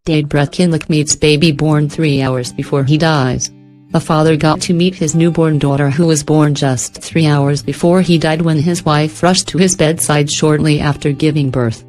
Dade Brett Kinlick meets baby born 3 hours before he dies. A father got to meet his newborn daughter who was born just 3 hours before he died when his wife rushed to his bedside shortly after giving birth.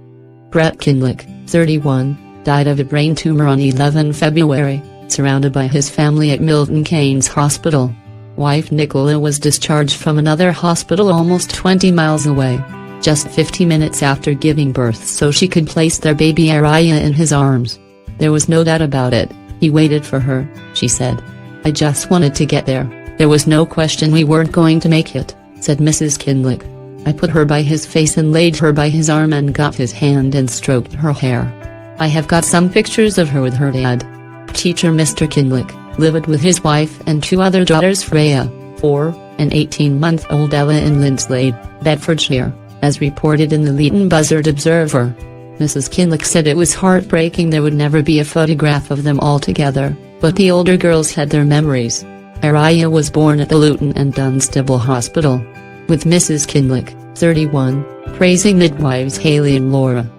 Brett Kinlick, 31, died of a brain tumor on 11 February, surrounded by his family at Milton Keynes Hospital. Wife Nicola was discharged from another hospital almost 20 miles away, just 50 minutes after giving birth so she could place their baby Araya in his arms. There was no doubt about it, he waited for her, she said. I just wanted to get there, there was no question we weren't going to make it, said Mrs. Kinlick. I put her by his face and laid her by his arm and got his hand and stroked her hair. I have got some pictures of her with her dad. Teacher Mr. Kinlick lived with his wife and 2 other daughters, Freya, 4, and 18-month-old Ella in Lindslade, Bedfordshire, as reported in the Leighton Buzzard Observer. Mrs. Kinlick said it was heartbreaking there would never be a photograph of them all together, but the older girls had their memories. Araya was born at the Luton and Dunstable Hospital. With Mrs. Kinlick, 31, praising midwives Haley and Laura.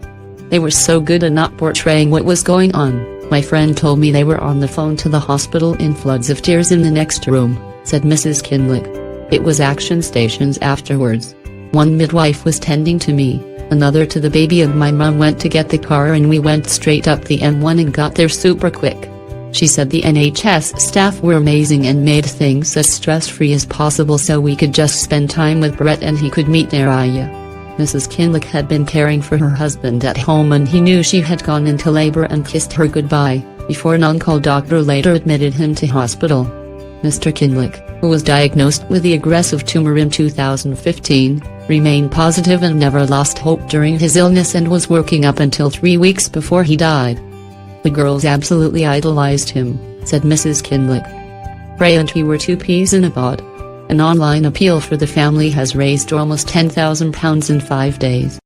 They were so good at not portraying what was going on. My friend told me they were on the phone to the hospital in floods of tears in the next room, said Mrs. Kinlick. It was action stations afterwards. One midwife was tending to me, another to the baby, and my mum went to get the car and we went straight up the M1 and got there super quick. She said the NHS staff were amazing and made things as stress-free as possible so we could just spend time with Brett and he could meet Araya. Mrs. Kinlick had been caring for her husband at home and he knew she had gone into labor and kissed her goodbye, before an on-call doctor later admitted him to hospital. Mr. Kinlick, who was diagnosed with the aggressive tumor in 2015, remained positive and never lost hope during his illness and was working up until 3 weeks before he died. The girls absolutely idolized him, said Mrs. Kinlick. Freya and he were 2 peas in a pod. An online appeal for the family has raised almost £10,000 in 5 days.